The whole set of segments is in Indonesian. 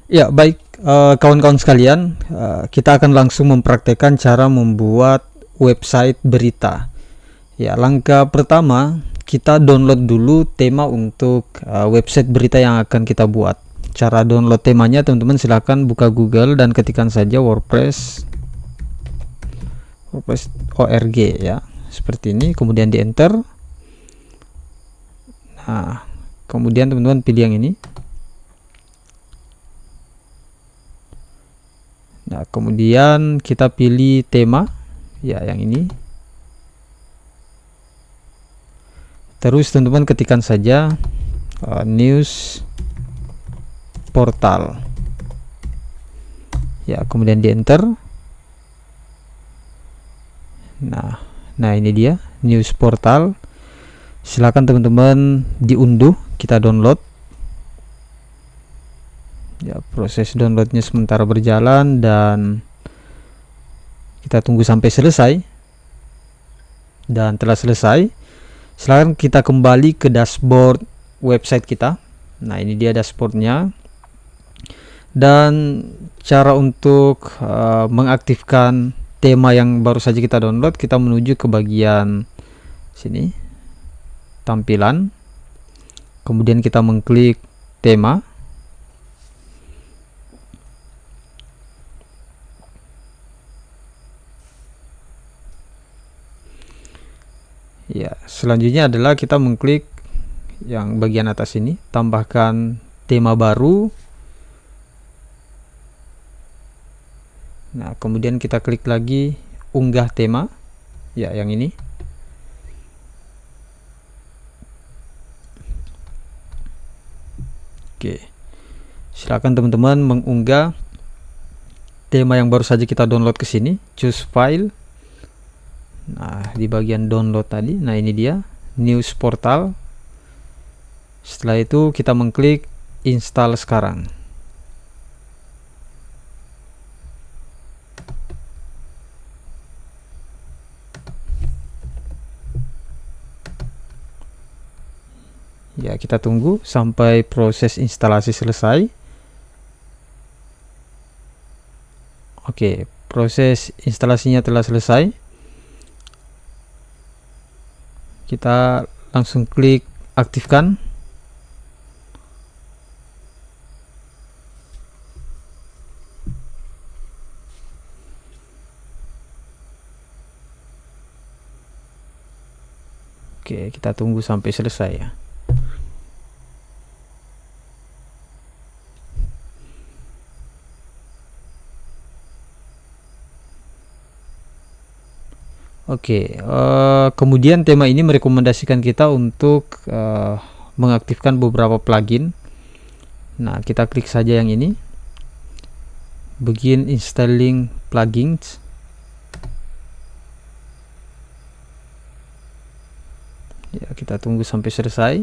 Ya, baik, kawan-kawan sekalian, kita akan langsung mempraktekkan cara membuat website berita. Ya, langkah pertama, kita download dulu tema untuk website berita yang akan kita buat. Cara download temanya, teman-teman silahkan buka Google dan ketikkan saja WordPress org ya, seperti ini, kemudian di enter. Nah, kemudian teman-teman pilih yang ini. Nah, kemudian kita pilih tema ya, yang ini. Terus teman-teman ketikkan saja news portal ya, kemudian di enter. Nah ini dia news portal. Silakan teman-teman diunduh, kita download ya. Proses downloadnya sementara berjalan dan kita tunggu sampai selesai. Dan telah selesai, silakan kita kembali ke dashboard website kita. Nah ini dia dashboardnya. Dan cara untuk mengaktifkan tema yang baru saja kita download, kita menuju ke bagian sini, tampilan, kemudian kita mengklik tema. Ya, selanjutnya adalah kita mengklik yang bagian atas ini, tambahkan tema baru. Nah, kemudian kita klik lagi unggah tema ya, yang ini. Oke, silakan teman-teman mengunggah tema yang baru saja kita download ke sini, choose file. Nah, di bagian download tadi, nah ini dia news portal. Setelah itu kita mengklik install sekarang. Ya, kita tunggu sampai proses instalasi selesai. Oke, proses instalasinya telah selesai. Kita langsung klik aktifkan. Oke, kita tunggu sampai selesai ya. Oke, kemudian tema ini merekomendasikan kita untuk mengaktifkan beberapa plugin. Nah, kita klik saja yang ini, begin installing plugins. Ya, kita tunggu sampai selesai.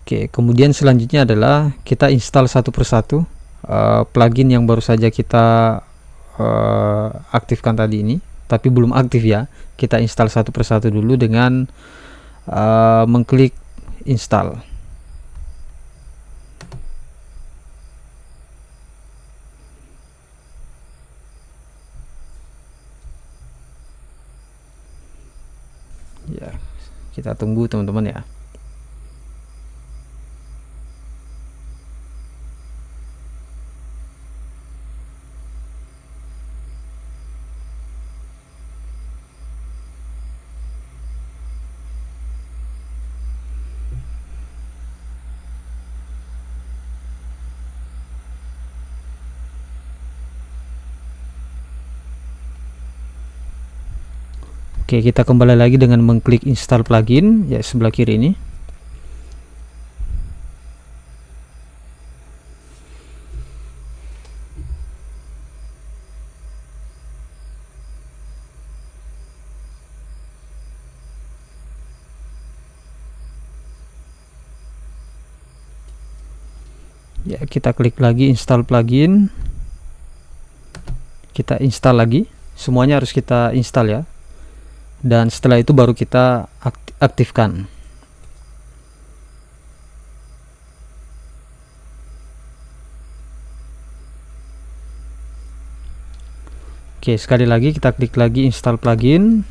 Oke, kemudian selanjutnya adalah kita install satu persatu plugin yang baru saja kita aktifkan tadi ini, tapi belum aktif ya. Kita install satu persatu dulu dengan mengklik install. Ya, kita tunggu teman-teman ya. Oke, kita kembali lagi dengan mengklik install plugin ya, sebelah kiri ini. Ya, kita klik lagi install plugin. Kita install lagi, semuanya harus kita install ya. Dan setelah itu baru kita aktifkan. Oke, sekali lagi kita klik lagi install plugin.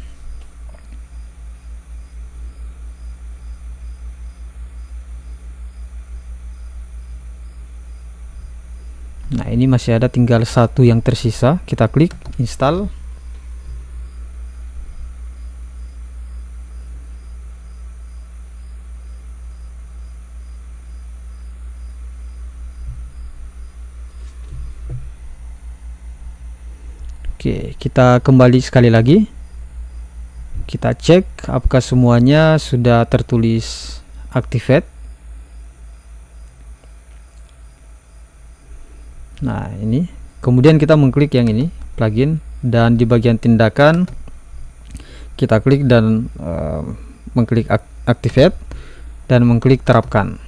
Nah, ini masih ada tinggal satu yang tersisa, kita klik install. Oke, kita kembali sekali lagi. Kita cek apakah semuanya sudah tertulis activate. Nah, ini. Kemudian kita mengklik yang ini, plugin, dan di bagian tindakan kita klik dan mengklik activate dan mengklik terapkan.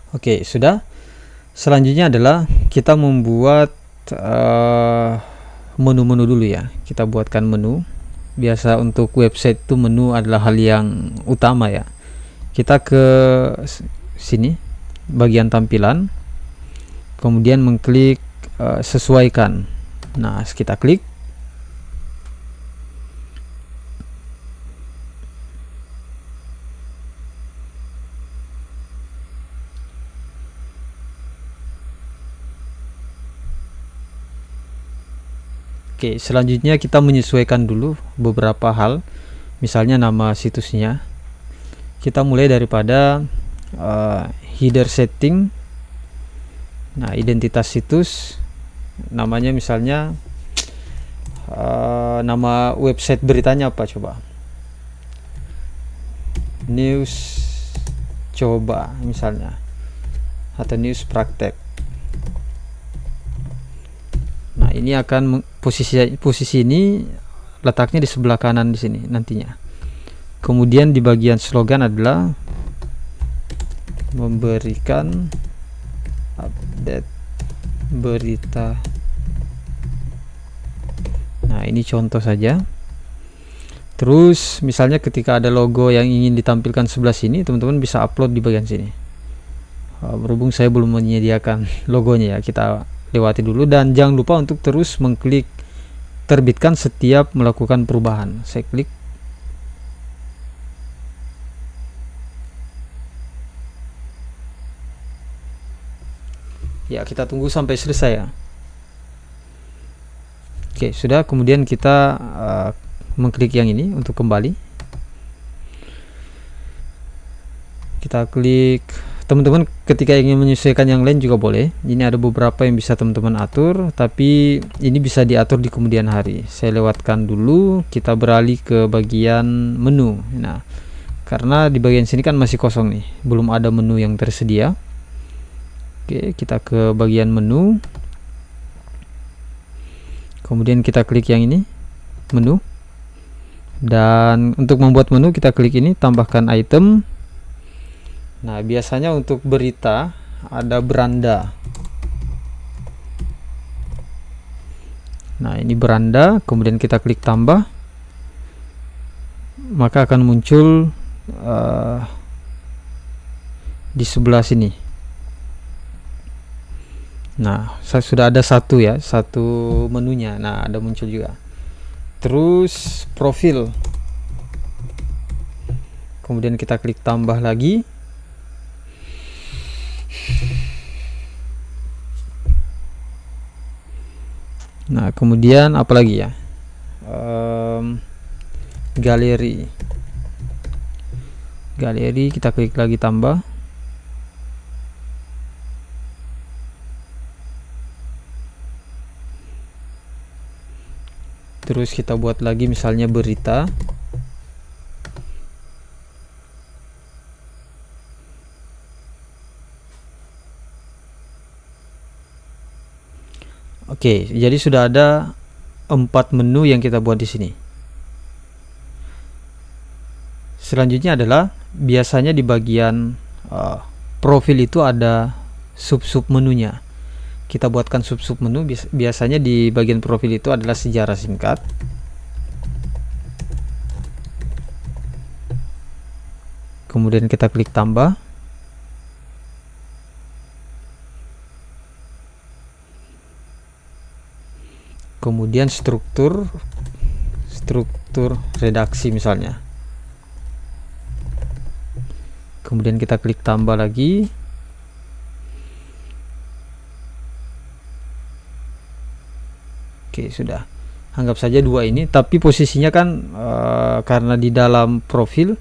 Oke, sudah. Selanjutnya adalah kita membuat menu-menu dulu ya. Kita buatkan menu. Biasa untuk website itu menu adalah hal yang utama ya. Kita ke sini, bagian tampilan, kemudian mengklik sesuaikan. Nah, kita klik. Oke, selanjutnya kita menyesuaikan dulu beberapa hal, misalnya nama situsnya. Kita mulai daripada header setting. Nah, identitas situs, namanya misalnya nama website beritanya apa coba? News coba misalnya, atau news praktek. Nah, ini akan posisi ini letaknya di sebelah kanan di sini nantinya. Kemudian di bagian slogan adalah memberikan update berita. Nah, ini contoh saja. Terus misalnya ketika ada logo yang ingin ditampilkan sebelah sini, teman-teman bisa upload di bagian sini. Berhubung saya belum menyediakan logonya ya, kita lewati dulu, dan jangan lupa untuk terus mengklik terbitkan setiap melakukan perubahan. Saya klik. Ya, kita tunggu sampai selesai ya. Oke, sudah. Kemudian kita mengklik yang ini untuk kembali. Kita klik. Teman-teman ketika ingin menyesuaikan yang lain juga boleh. Ini ada beberapa yang bisa teman-teman atur, tapi ini bisa diatur di kemudian hari. Saya lewatkan dulu, kita beralih ke bagian menu. Nah, karena di bagian sini kan masih kosong nih, belum ada menu yang tersedia. Oke, kita ke bagian menu. Kemudian kita klik yang ini, menu. Dan untuk membuat menu kita klik ini, tambahkan item. Nah, biasanya untuk berita ada beranda. Nah, ini beranda, kemudian kita klik tambah, maka akan muncul di sebelah sini. Nah, sudah ada satu ya, satu menunya. Nah, ada muncul juga. Terus profil, kemudian kita klik tambah lagi. Nah, kemudian apa lagi ya, galeri kita klik lagi tambah. Terus kita buat lagi misalnya berita. Oke, jadi sudah ada 4 menu yang kita buat di sini. Selanjutnya adalah biasanya di bagian profil itu ada sub-sub menunya. kita buatkan sub-sub menu. Biasanya di bagian profil itu adalah sejarah singkat. Kemudian kita klik tambah. Kemudian struktur redaksi misalnya. Kemudian kita klik tambah lagi. Oke, sudah. Anggap saja dua ini, tapi posisinya kan karena di dalam profil,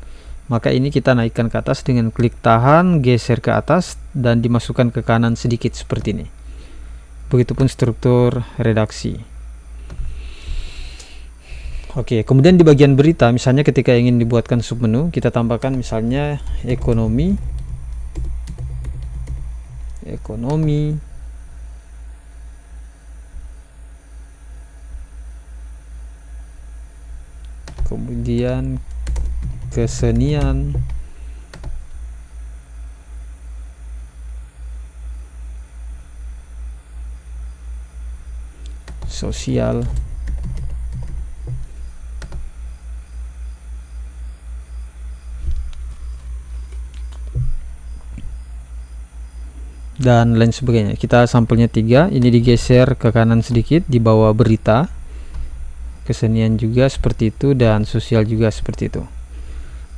maka ini kita naikkan ke atas dengan klik tahan, geser ke atas, dan dimasukkan ke kanan sedikit seperti ini. Begitupun struktur redaksi. Oke, kemudian di bagian berita, misalnya ketika ingin dibuatkan submenu, kita tambahkan misalnya ekonomi, kemudian kesenian, sosial, dan lain sebagainya. Kita sampelnya 3, ini digeser ke kanan sedikit di bawah berita. Kesenian juga seperti itu, dan sosial juga seperti itu.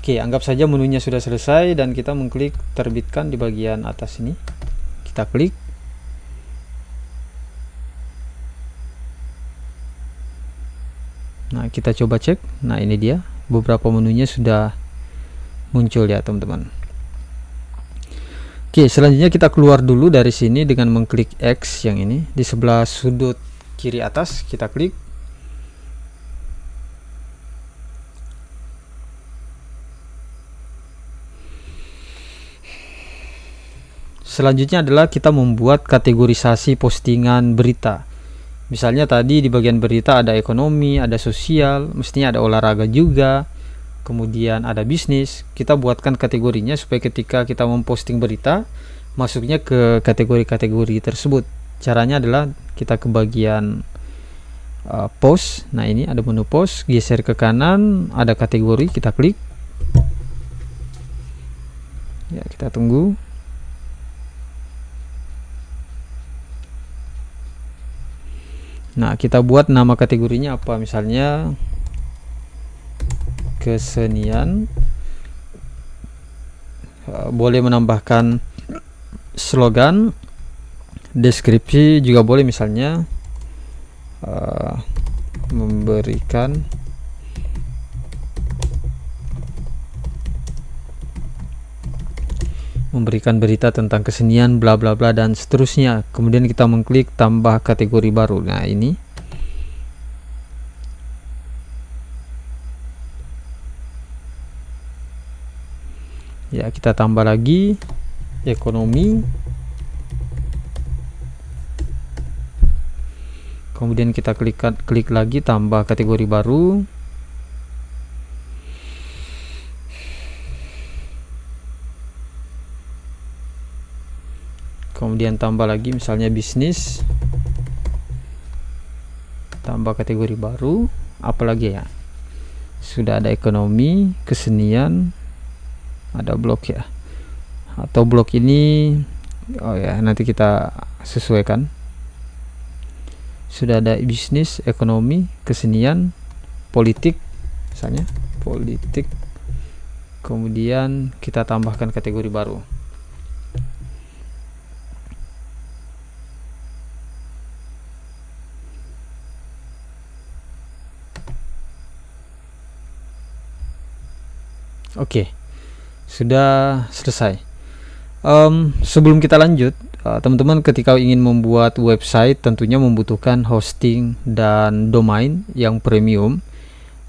Oke, anggap saja menunya sudah selesai dan kita mengklik terbitkan di bagian atas ini. Kita klik. Nah, kita coba cek. Nah, ini dia, beberapa menunya sudah muncul ya teman-teman. Oke, selanjutnya kita keluar dulu dari sini dengan mengklik X yang ini di sebelah sudut kiri atas. Kita klik. Selanjutnya adalah kita membuat kategorisasi postingan berita. Misalnya tadi di bagian berita ada ekonomi, ada sosial, mestinya ada olahraga juga, kemudian ada bisnis. Kita buatkan kategorinya supaya ketika kita memposting berita, masuknya ke kategori-kategori tersebut. Caranya adalah kita ke bagian post. Nah, ini ada menu post, geser ke kanan, ada kategori, kita klik. Ya, kita tunggu. Nah, kita buat nama kategorinya apa, misalnya kesenian. Boleh menambahkan slogan, deskripsi juga boleh, misalnya memberikan berita tentang kesenian bla bla bla dan seterusnya. Kemudian kita mengklik tambah kategori baru. Nah, ini ya, kita tambah lagi ekonomi. Kemudian kita klik lagi tambah kategori baru. Kemudian tambah lagi misalnya bisnis, tambah kategori baru. Apalagi ya, sudah ada ekonomi, kesenian, ada blog ya, atau blog ini, oh ya, nanti kita sesuaikan. Sudah ada bisnis, ekonomi, kesenian, politik, misalnya politik. Kemudian kita tambahkan kategori baru. Oke, sudah selesai. Sebelum kita lanjut, teman-teman ketika ingin membuat website tentunya membutuhkan hosting dan domain yang premium.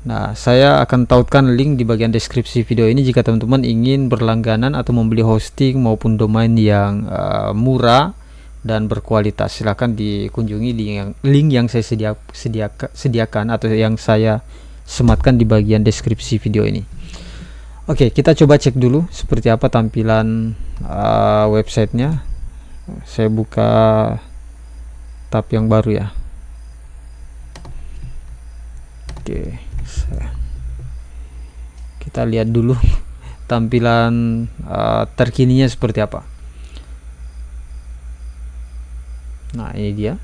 Nah, saya akan tautkan link di bagian deskripsi video ini jika teman-teman ingin berlangganan atau membeli hosting maupun domain yang murah dan berkualitas. Silahkan dikunjungi link yang saya sediakan atau yang saya sematkan di bagian deskripsi video ini. Oke, kita coba cek dulu seperti apa tampilan websitenya. Saya buka tab yang baru ya. Oke, kita lihat dulu tampilan terkininya seperti apa. Nah, ini dia.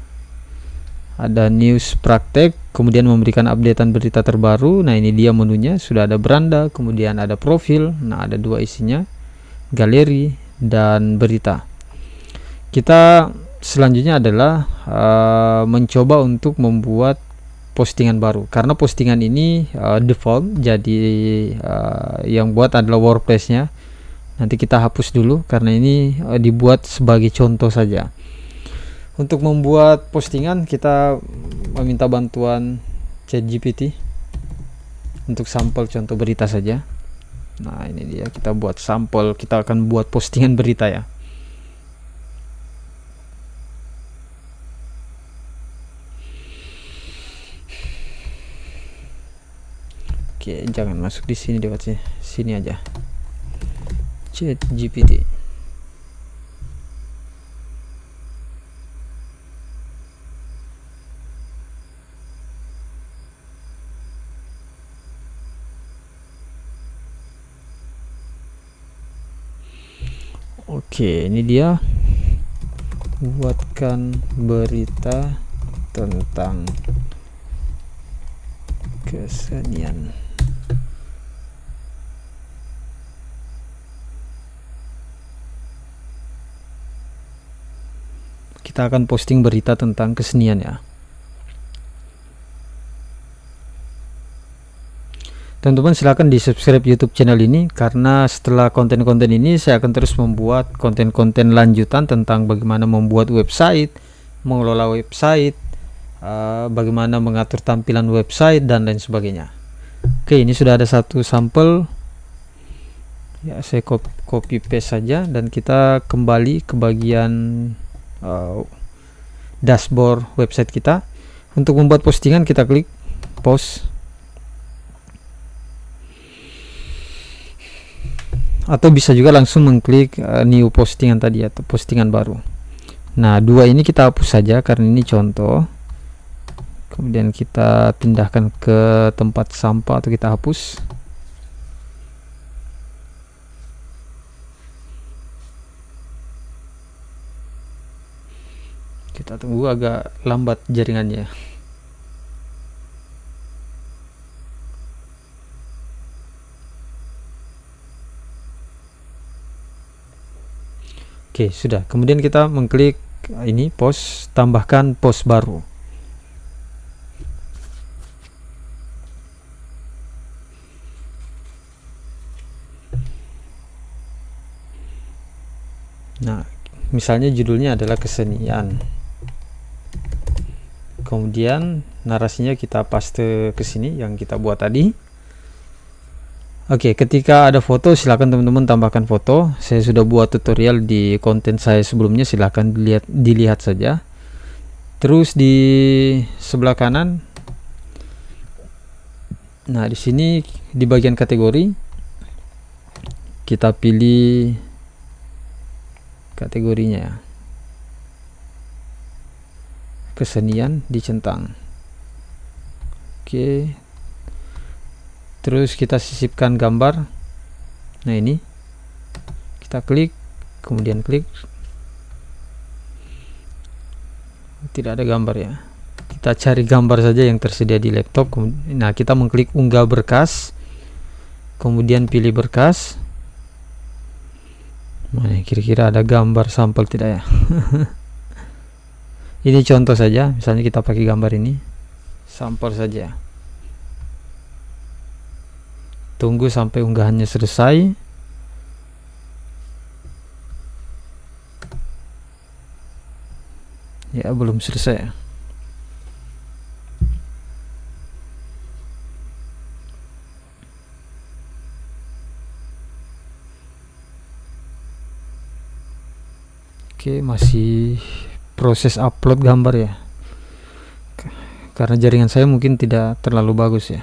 Ada news praktek, kemudian memberikan updatean berita terbaru. Nah, ini dia menunya, sudah ada beranda, kemudian ada profil. Nah, ada dua isinya, galeri dan berita. Kita selanjutnya adalah mencoba untuk membuat postingan baru, karena postingan ini default, jadi yang buat adalah WordPress-nya. Nanti kita hapus dulu karena ini dibuat sebagai contoh saja. Untuk membuat postingan kita meminta bantuan ChatGPT untuk sampel contoh berita saja. Nah, ini dia, kita buat sampel, kita akan buat postingan berita ya. Oke, jangan masuk di sini deh, sini aja. ChatGPT. Oke, ini dia, buatkan berita tentang kesenian. Kita akan posting berita tentang kesenian ya. Teman-teman silahkan di subscribe YouTube channel ini, karena setelah konten-konten ini saya akan terus membuat konten-konten lanjutan tentang bagaimana membuat website, mengelola website, bagaimana mengatur tampilan website dan lain sebagainya. Oke, ini sudah ada satu sampel ya, saya copy paste saja dan kita kembali ke bagian dashboard website kita. Untuk membuat postingan kita klik post, atau bisa juga langsung mengklik new postingan tadi atau postingan baru. Nah, dua ini kita hapus saja karena ini contoh. Kemudian kita pindahkan ke tempat sampah atau kita hapus. Kita tunggu, agak lambat jaringannya. Oke, sudah. Kemudian kita mengklik ini post, tambahkan post baru. Nah, misalnya judulnya adalah kesenian. Kemudian narasinya kita paste ke sini yang kita buat tadi. Oke, ketika ada foto silakan teman-teman tambahkan foto. Saya sudah buat tutorial di konten saya sebelumnya, silakan dilihat saja. Terus di sebelah kanan, nah di sini di bagian kategori kita pilih kategorinya ya, kesenian dicentang. Oke, terus kita sisipkan gambar. Nah, ini kita klik, kemudian klik, tidak ada gambar ya, kita cari gambar saja yang tersedia di laptop. Nah, kita mengklik unggah berkas, kemudian pilih berkas. Mana kira-kira ada gambar sampel tidak ya? Ini contoh saja, misalnya kita pakai gambar ini, sampel saja. Tunggu sampai unggahannya selesai. Ya, belum selesai. Oke, masih proses upload gambar ya, karena jaringan saya mungkin tidak terlalu bagus ya.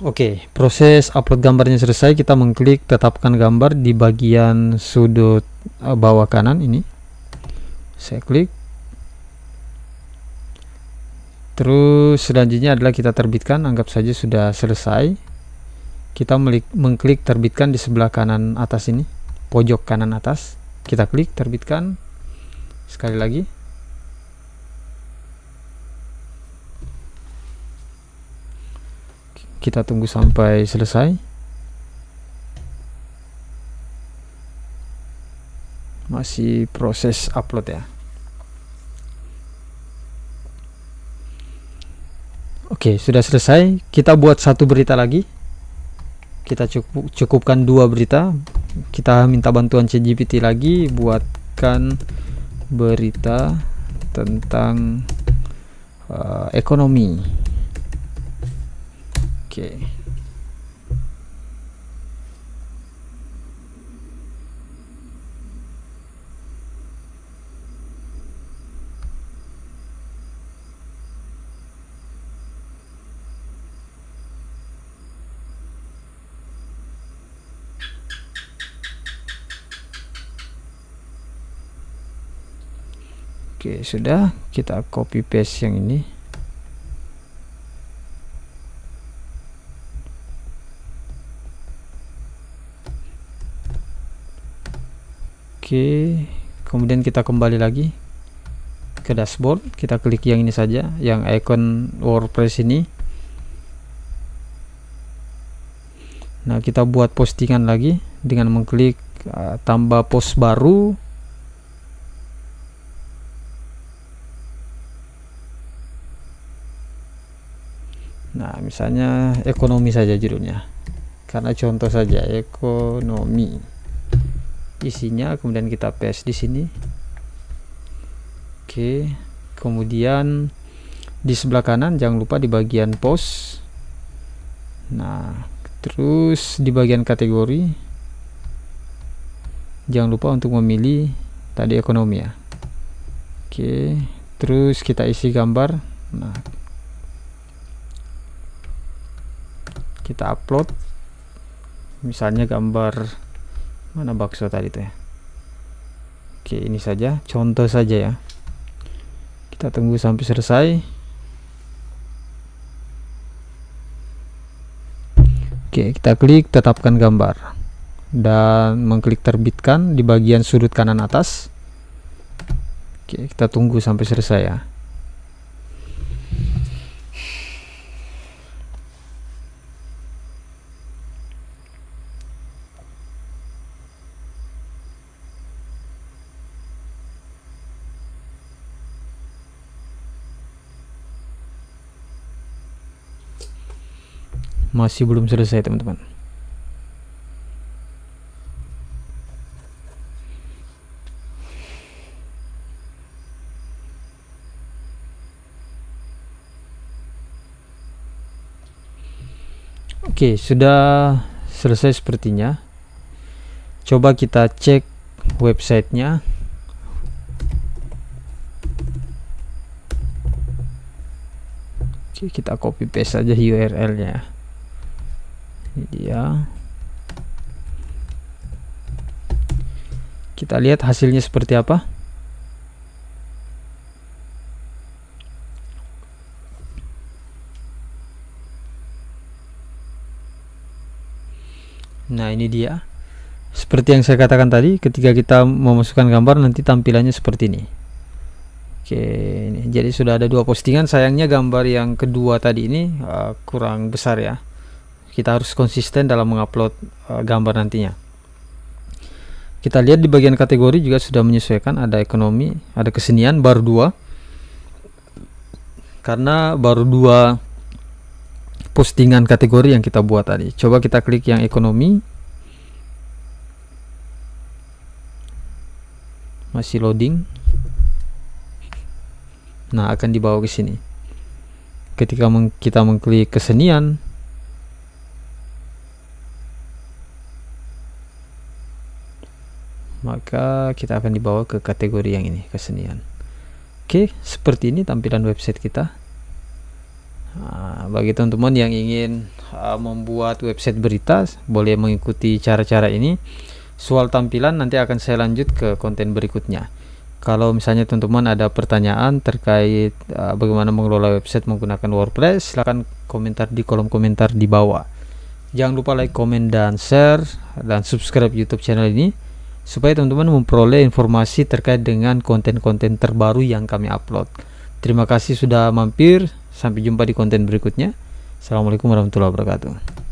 Oke, proses upload gambarnya selesai. Kita mengklik tetapkan gambar di bagian sudut bawah kanan ini. Saya klik. Terus selanjutnya adalah kita terbitkan. Anggap saja sudah selesai. Kita mengklik terbitkan di sebelah kanan atas ini, pojok kanan atas. Kita klik terbitkan. Sekali lagi. Kita tunggu sampai selesai. Masih proses upload ya. Oke, sudah selesai. Kita buat satu berita lagi. Kita cukupkan 2 berita. Kita minta bantuan ChatGPT lagi, buatkan berita tentang ekonomi. Oke. Oke, sudah. Kita copy paste yang ini. Oke, kemudian kita kembali lagi ke dashboard. Kita klik yang ini saja, yang icon WordPress ini. Nah, kita buat postingan lagi dengan mengklik tambah post baru. Nah, misalnya ekonomi saja judulnya, karena contoh saja ekonomi. Isinya kemudian kita paste di sini. Oke, kemudian di sebelah kanan jangan lupa di bagian post. Nah, terus di bagian kategori jangan lupa untuk memilih tadi ekonomi ya. Oke, terus kita isi gambar. Nah, kita upload misalnya gambar mana bakso tadi tuh ya. Oke, ini saja contoh saja ya. Kita tunggu sampai selesai. Oke, kita klik tetapkan gambar dan mengklik terbitkan di bagian sudut kanan atas. Oke, kita tunggu sampai selesai ya. Masih belum selesai teman-teman. Oke, sudah selesai sepertinya. Coba kita cek websitenya. Oke, kita copy paste saja URL-nya. Ini dia. Kita lihat hasilnya seperti apa. Nah, ini dia. Seperti yang saya katakan tadi, ketika kita memasukkan gambar nanti tampilannya seperti ini. Oke, ini jadi sudah ada 2 postingan. Sayangnya gambar yang kedua tadi ini kurang besar ya. Kita harus konsisten dalam mengupload gambar nantinya. Kita lihat di bagian kategori juga sudah menyesuaikan. Ada ekonomi, ada kesenian, baru 2. Karena baru 2 postingan kategori yang kita buat tadi. Coba kita klik yang ekonomi. Masih loading. Nah, akan dibawa ke sini. Ketika kita mengklik kesenian, maka kita akan dibawa ke kategori yang ini, kesenian. Oke, seperti ini tampilan website kita. Bagi teman-teman yang ingin membuat website berita, boleh mengikuti cara-cara ini. Soal tampilan nanti akan saya lanjut ke konten berikutnya. Kalau misalnya teman-teman ada pertanyaan terkait bagaimana mengelola website menggunakan WordPress, silahkan komentar di kolom komentar di bawah. Jangan lupa like, komen, dan share, dan subscribe YouTube channel ini supaya teman-teman memperoleh informasi terkait dengan konten-konten terbaru yang kami upload. Terima kasih sudah mampir. Sampai jumpa di konten berikutnya. Assalamualaikum warahmatullahi wabarakatuh.